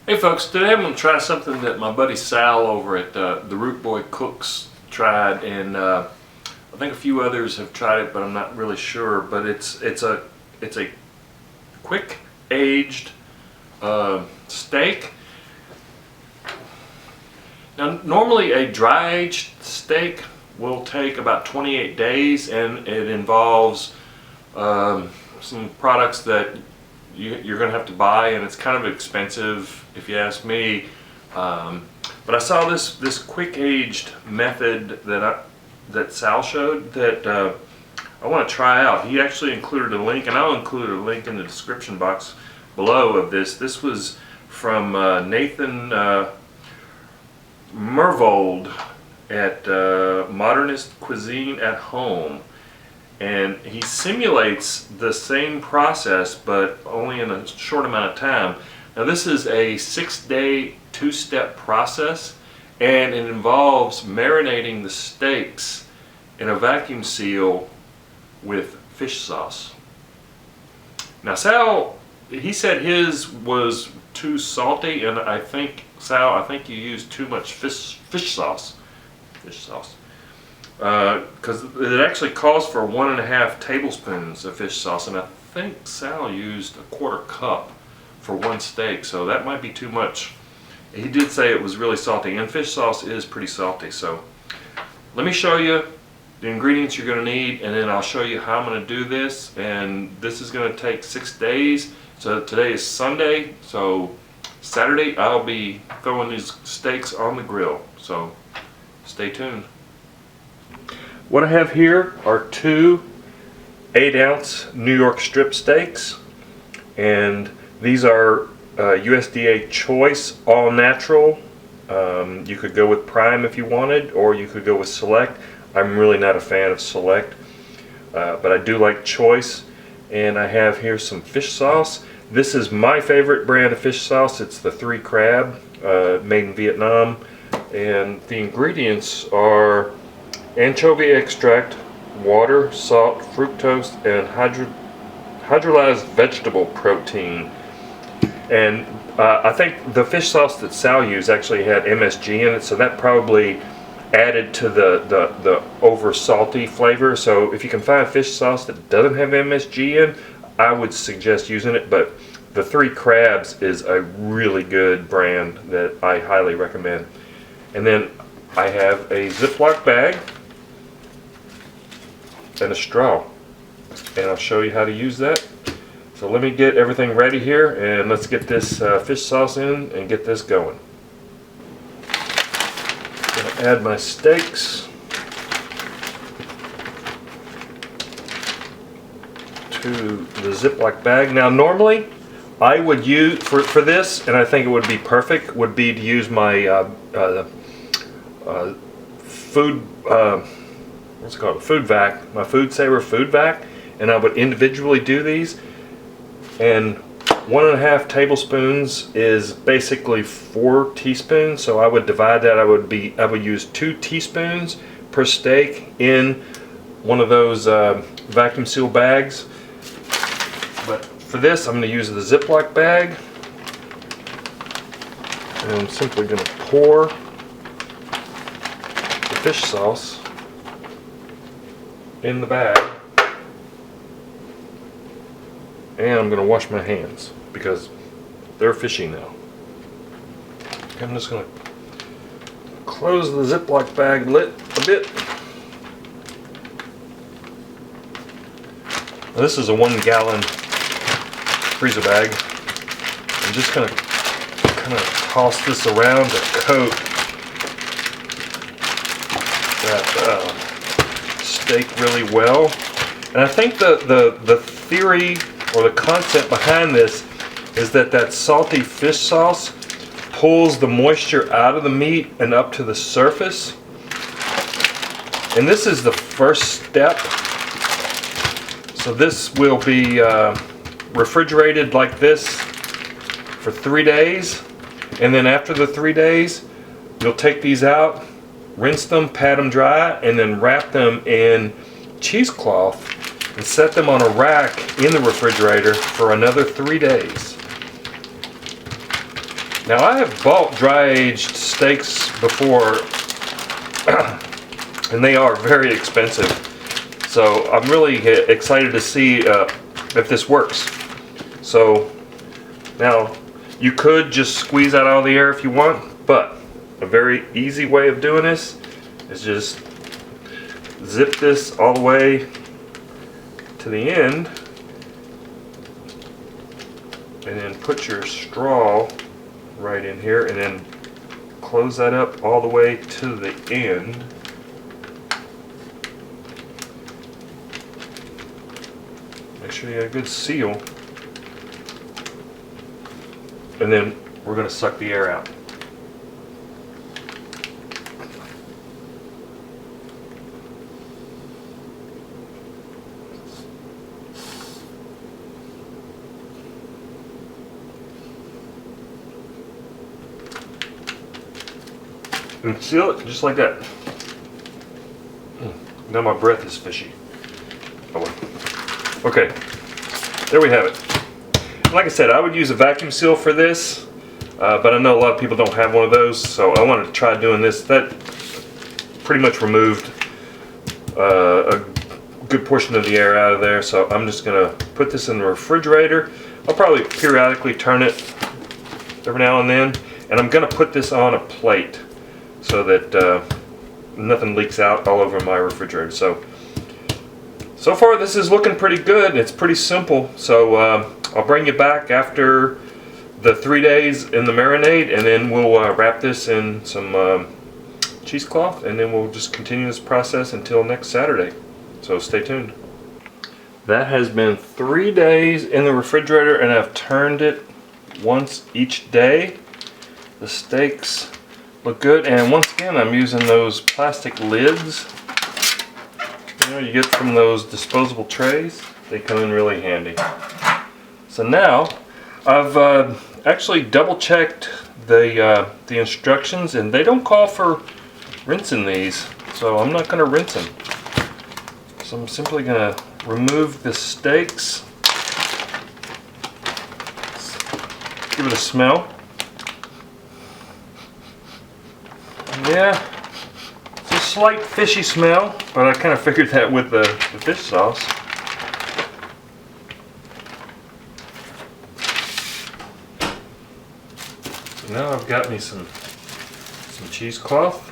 Hey folks, today I'm going to try something that my buddy Sal over at the Root Boy Cooks tried, and I think a few others have tried it, but I'm not really sure. But it's a quick aged steak. Now normally a dry aged steak will take about 28 days, and it involves some products that you're going to have to buy, and it's kind of expensive if you ask me. But I saw this quick aged method that Sal showed that I want to try out. He actually included a link, and I'll include a link in the description box below of this. This was from Nathan Mervold at Modernist Cuisine at Home. And he simulates the same process, but only in a short amount of time. Now this is a 6-day, 2-step process, and it involves marinating the steaks in a vacuum seal with fish sauce. Now Sal, he said his was too salty, and I think, Sal, I think you used too much fish sauce. Because it actually calls for 1.5 tablespoons of fish sauce, and I think Sal used 1/4 cup for one steak, so that might be too much. He did say it was really salty, and fish sauce is pretty salty. So let me show you the ingredients you're going to need, and then I'll show you how I'm going to do this. And this is going to take 6 days. So today is Sunday, so Saturday I'll be throwing these steaks on the grill, so stay tuned. What I have here are 2 8-ounce New York strip steaks, and these are USDA Choice All Natural. You could go with Prime if you wanted, or you could go with Select. I'm really not a fan of Select, but I do like Choice. And I have here some fish sauce. This is my favorite brand of fish sauce. It's the 3 Crab, made in Vietnam. And the ingredients are anchovy extract, water, salt, fructose, and hydrolyzed vegetable protein. And I think the fish sauce that Sal used actually had MSG in it, so that probably added to the over salty flavor. So if you can find fish sauce that doesn't have MSG in, I would suggest using it. But the 3 Crabs is a really good brand that I highly recommend. And then I have a Ziploc bag and a straw, and I'll show you how to use that. So let me get everything ready here, and let's get this fish sauce in and get this going. I'm going to add my steaks to the Ziploc bag. Now normally I would use, for this, and I think it would be perfect, would be to use my what's it called? Food vac, my Food Saver Food Vac, and I would individually do these. And 1.5 tablespoons is basically 4 teaspoons, so I would divide that. I would use 2 teaspoons per steak in one of those vacuum seal bags. But for this, I'm going to use the Ziploc bag, and I'm simply going to pour the fish sauce in the bag, and I'm going to wash my hands because they're fishy now. I'm just going to close the Ziploc bag lid a bit. Now, this is a 1-gallon freezer bag. I'm just going to kind of toss this around to coat that steak really well. And I think the theory or the concept behind this is that salty fish sauce pulls the moisture out of the meat and up to the surface. And this is the first step. So this will be refrigerated like this for 3 days. And then after the 3 days, you'll take these out, rinse them, pat them dry, and then wrap them in cheesecloth and set them on a rack in the refrigerator for another 3 days. Now I have bought dry aged steaks before and they are very expensive. So I'm really excited to see if this works. So now you could just squeeze out all the air if you want, but a very easy way of doing this is just zip this all the way to the end and then put your straw right in here and then close that up all the way to the end. Make sure you have a good seal. And then we're going to suck the air out. And seal it just like that. Now my breath is fishy. Oh well. Okay, there we have it. Like I said, I would use a vacuum seal for this, but I know a lot of people don't have one of those, so I wanted to try doing this. That pretty much removed a good portion of the air out of there, so I'm just going to put this in the refrigerator. I'll probably periodically turn it every now and then, and I'm going to put this on a plate so that nothing leaks out all over my refrigerator. So far this is looking pretty good. It's pretty simple. So I'll bring you back after the 3 days in the marinade, and then we'll wrap this in some cheesecloth, and then we'll just continue this process until next Saturday. So stay tuned. That has been 3 days in the refrigerator, and I've turned it once each day. The steaks look good, and once again I'm using those plastic lids, you know, you get from those disposable trays. They come in really handy. So now I've actually double checked the instructions, and they don't call for rinsing these, so I'm not going to rinse them. So I'm simply going to remove the steaks, give it a smell. Yeah, it's a slight fishy smell, but I kind of figured that with the fish sauce. So now I've got me some cheesecloth.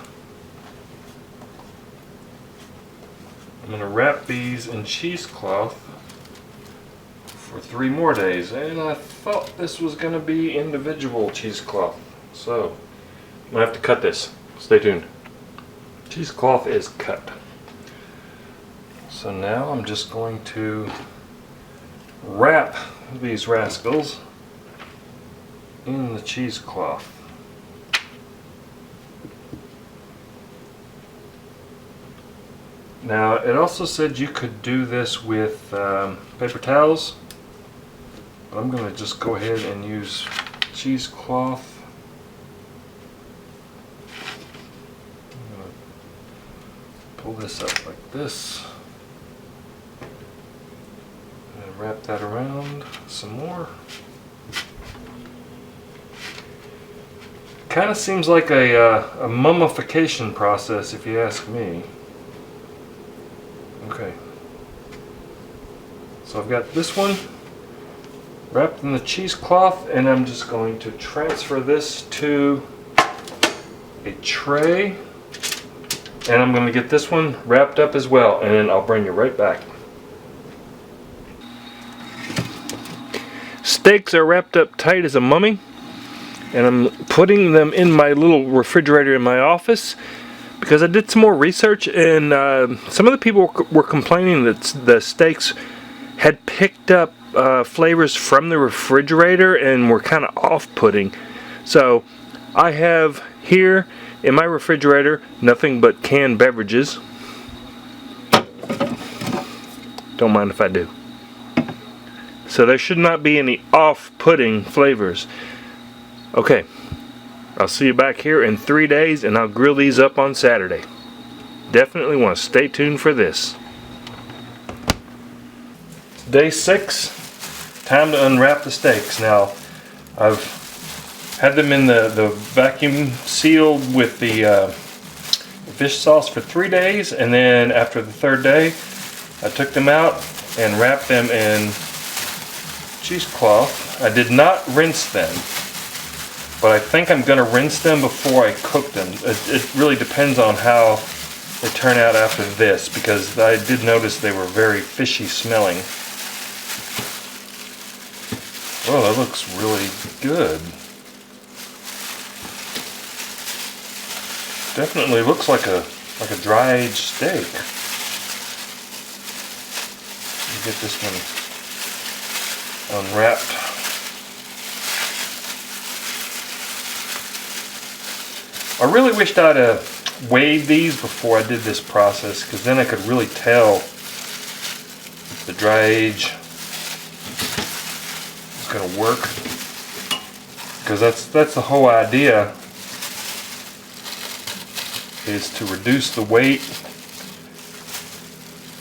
I'm going to wrap these in cheesecloth for 3 more days, and I thought this was going to be individual cheesecloth, so I'm going to have to cut this. Stay tuned. Cheesecloth is cut. So now I'm just going to wrap these rascals in the cheesecloth. Now it also said you could do this with paper towels, but I'm going to just go ahead and use cheesecloth. Pull this up like this and wrap that around some more. Kind of seems like a mummification process, if you ask me. Okay, so I've got this one wrapped in the cheesecloth, and I'm just going to transfer this to a tray. And I'm going to get this one wrapped up as well, and then I'll bring you right back. Steaks are wrapped up tight as a mummy, and I'm putting them in my little refrigerator in my office because I did some more research, and some of the people were complaining that the steaks had picked up flavors from the refrigerator and were kind of off-putting. So I have here in my refrigerator nothing but canned beverages. Don't mind if I do. So there should not be any off-putting flavors. Okay, I'll see you back here in 3 days, and I'll grill these up on Saturday. Definitely want to stay tuned for this. Day 6, time to unwrap the steaks. Now, I've Had them in the vacuum sealed with the fish sauce for 3 days, and then after the 3rd day I took them out and wrapped them in cheesecloth. I did not rinse them, but I think I'm going to rinse them before I cook them. It really depends on how they turn out after this, because I did notice they were very fishy smelling. Oh, that looks really good. Definitely looks like a dry-aged steak. Let me get this one unwrapped. I really wished I'd weighed these before I did this process, because then I could really tell the dry age is going to work. Because that's the whole idea, is to reduce the weight,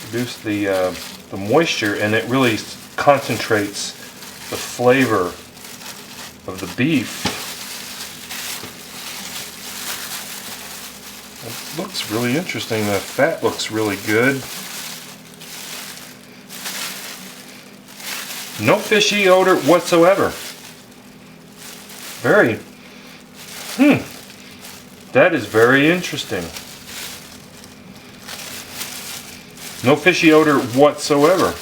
reduce the moisture, and it really concentrates the flavor of the beef. It looks really interesting. The fat looks really good. No fishy odor whatsoever. Very, that is very interesting. No fishy odor whatsoever.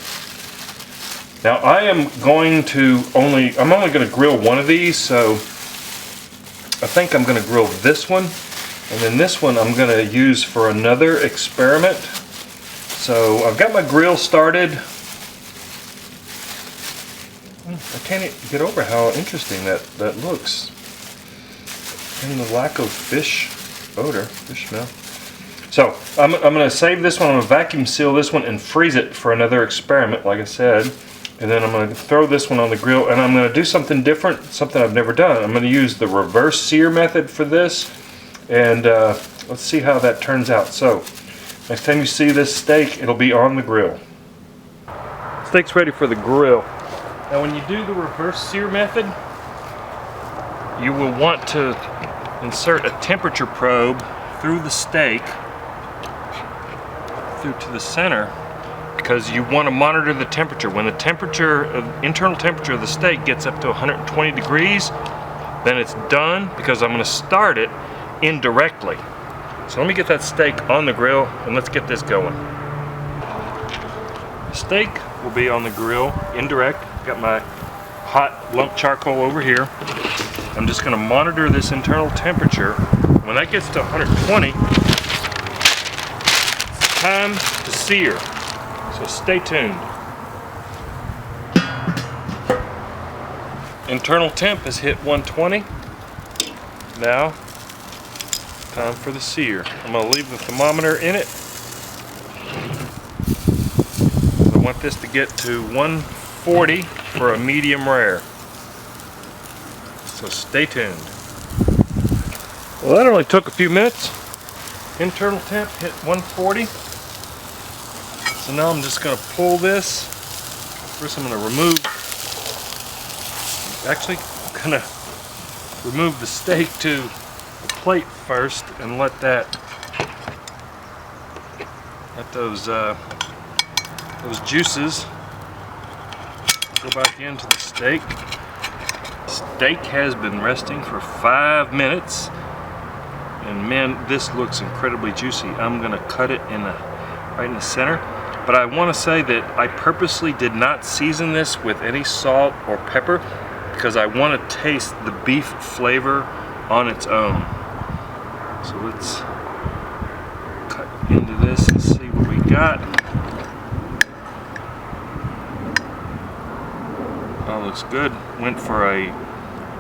Now I am going to I'm only going to grill one of these, so I think I'm going to grill this one, and then this one I'm going to use for another experiment. So I've got my grill started. I can't get over how interesting that looks. And the lack of fish odor, fish smell. So I'm going to save this one. I'm going to vacuum seal this one and freeze it for another experiment, like I said. And then I'm going to throw this one on the grill, and I'm going to do something different, something I've never done. I'm going to use the reverse sear method for this, and let's see how that turns out. So next time you see this steak, it'll be on the grill. Steak's ready for the grill. Now when you do the reverse sear method, you will want to insert a temperature probe through the steak, through to the center, because you want to monitor the temperature. When the internal temperature of the steak gets up to 120 degrees, then it's done, because I'm going to start it indirectly. So let me get that steak on the grill and let's get this going. The steak will be on the grill indirect. Got my hot lump charcoal over here. I'm just going to monitor this internal temperature. When that gets to 120, it's time to sear. So stay tuned. Internal temp has hit 120. Now, time for the sear. I'm going to leave the thermometer in it. I want this to get to 140 for a medium rare. So stay tuned. Well, that only took a few minutes. Internal temp hit 140. So now I'm just going to pull this. First I'm going to remove, actually I'm going to remove the steak to the plate first and let those juices go back into the steak. Steak has been resting for 5 minutes, and man, this looks incredibly juicy. I'm going to cut it right in the center. But I want to say that I purposely did not season this with any salt or pepper, because I want to taste the beef flavor on its own. So let's cut into this and see what we got. Oh, looks good. Went for a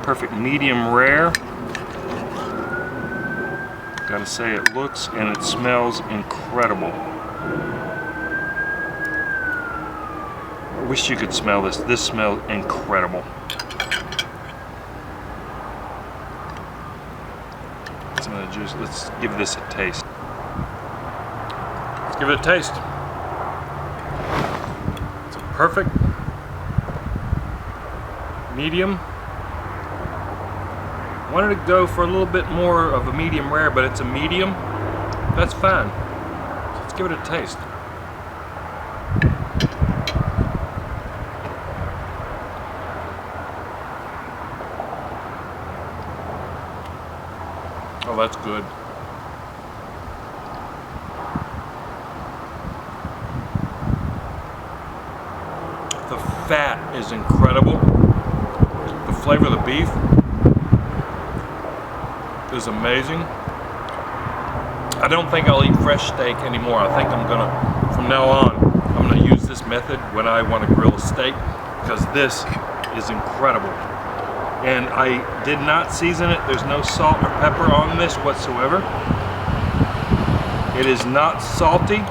perfect medium rare. Gotta say, it looks and it smells incredible. I wish you could smell this. This smells incredible. Some of the juice. Let's give this a taste. Let's give it a taste. It's a perfect medium Wanted to go for a little bit more of a medium rare, but it's a medium. That's fine. Let's give it a taste. Oh, that's good. The fat is incredible. The flavor of the beef is amazing. I don't think I'll eat fresh steak anymore. I think I'm gonna, from now on, I'm gonna use this method when I want to grill a steak, because this is incredible. And I did not season it. There's no salt or pepper on this whatsoever. It is not salty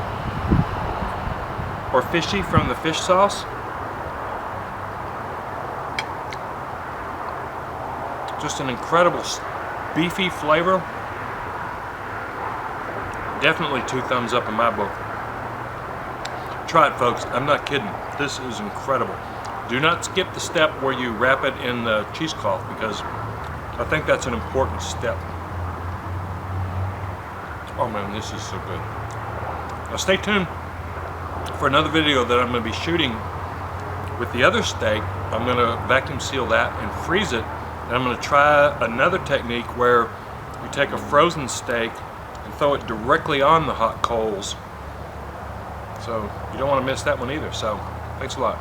or fishy from the fish sauce. Just an incredible beefy flavor. Definitely 2 thumbs up in my book. Try it, folks. I'm not kidding. This is incredible. Do not skip the step where you wrap it in the cheesecloth, because I think that's an important step. Oh man, this is so good. Now stay tuned for another video that I'm going to be shooting with the other steak. I'm going to vacuum seal that and freeze it. And I'm going to try another technique where you take a frozen steak and throw it directly on the hot coals. So you don't want to miss that one either. So thanks a lot.